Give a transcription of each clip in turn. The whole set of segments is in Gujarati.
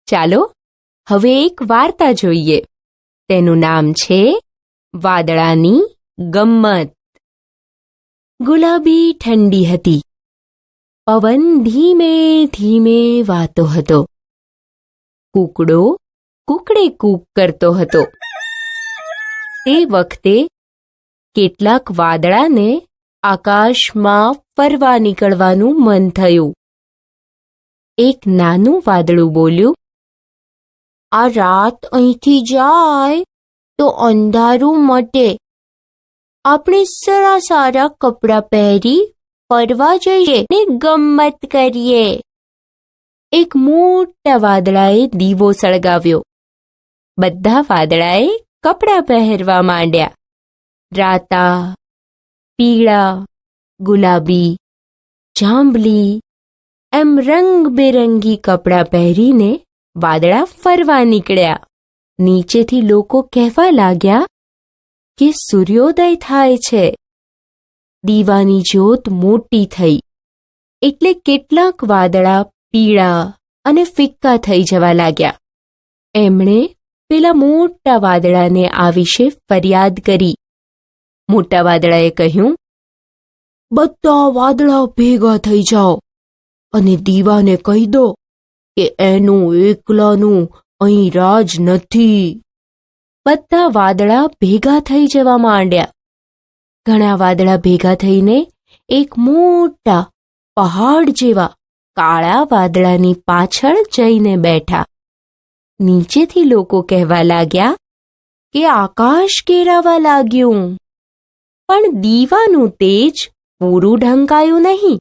ચાલો હવે એક વાર્તા જોઈએ. તેનું નામ છે વાદળાની ગમ્મત. ગુલાબી ઠંડી હતી. પવન ધીમે ધીમે વાતો હતો. કૂકડો કૂકડે કૂક કરતો હતો. તે વખતે કેટલાક વાદળાને આકાશમાં ફરવા નીકળવાનું મન થયું. એક નાનું વાદળું બોલ્યું, આ રાત અહીંથી જાય તો અંધારું મટે. આપણે સારા કપડાં પહેરી ફરવા જઈએ ને ગમ્મત કરીએ. એક મોટા વાદળાએ દીવો સળગાવ્યો. બધા વાદળાએ કપડાં પહેરવા માંડ્યા. રાતા, પીળા, ગુલાબી, જાંબલી એમ રંગબેરંગી કપડાં પહેરીને વાદળા ફરવા નીકળ્યા. નીચેથી લોકો કહેવા લાગ્યા કે સૂર્યોદય થાય છે. દીવાની જ્યોત મોટી થઈ એટલે કેટલાક વાદળા પીળા અને ફિક્કા થઈ જવા લાગ્યા. એમણે પેલા મોટા વાદળાને આ વિશે ફરિયાદ કરી. મોટા વાદળાએ કહ્યું, બધા વાદળા ભેગા થઈ જાઓ અને દીવાને કહી દો કે એનું એકલાનું અહીં રાજ નથી. બધા વાદળા ભેગા થઈ જવા માંડ્યા. ઘણા વાદળા ભેગા થઈને એક મોટા પહાડ જેવા કાળા વાદળાની પાછળ જઈને બેઠા. નીચેથી લોકો કહેવા લાગ્યા કે આકાશ ઘેરાવા લાગ્યું. પણ દીવાનું તેજ પૂરું ઢંકાયું નહીં.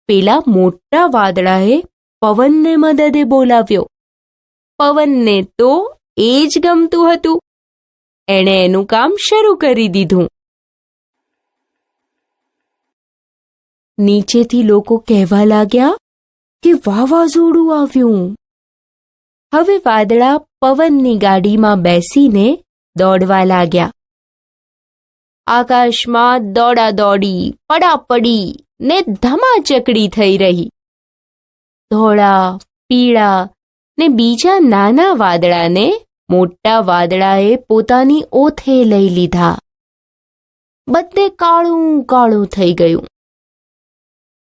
પેલા મોટા વાદળાએ પવનને મદદે બોલાવ્યો. પવનને તો એ જ ગમતું હતું. એણે એનું કામ શરૂ કરી દીધું. નીચેથી લોકો કહેવા લાગ્યા કે વાવાઝોડું આવ્યું. હવે વાદળા પવનની ગાડીમાં બેસીને દોડવા લાગ્યા. આકાશમાં દોડાદોડી, પડાપડી ને ધમાચકડી થઈ રહી. ધોળા, પીળા ને બીજા નાના વાદળાને મોટા વાદળાએ પોતાની ઓથે લઈ લીધા. બધે કાળું કાળું થઈ ગયું.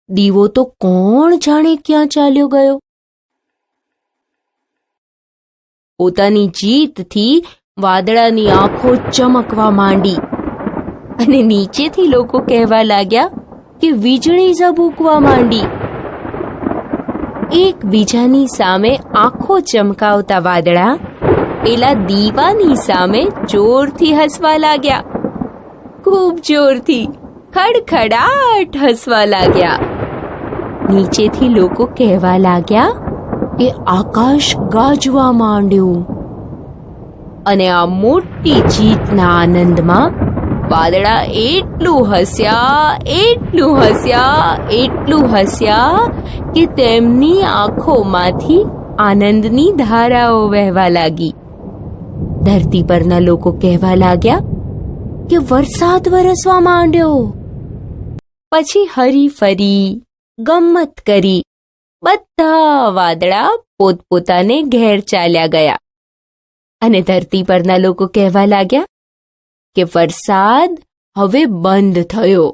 દીવો તો કોણ જાણે ક્યાં ચાલ્યો ગયો. પોતાની જીતથી વાદળાની આંખો ચમકવા માંડી અને નીચેથી લોકો કહેવા લાગ્યા કે વીજળી ઝબૂકવા માંડી. એકબીજાની સામે આંખો ચમકાવતા વાદળા પેલા દીવાની સામે જોરથી હસવા લાગ્યા. ખૂબ જોરથી, ખડખડાટ હસવા લાગ્યા. નીચેથી લોકો કહેવા લાગ્યા કે આકાશ ગાજવા માંડ્યું. અને આ મોટી જીતના આનંદમાં વાદળા એટલું હસ્યા કે તેમની આંખોમાંથી આનંદની ધારાઓ વહેવા લાગી. ધરતી પરના લોકો કહેવા લાગ્યા કે વરસાદ વરસવા માંડ્યો. પછી હરી ફરી ગમ્મત કરી બધા વાદળા પોતપોતાને ઘેર ચાલ્યા ગયા. અને ધરતી પરના લોકો કહેવા લાગ્યા કે વરસાદ હવે બંધ થયો.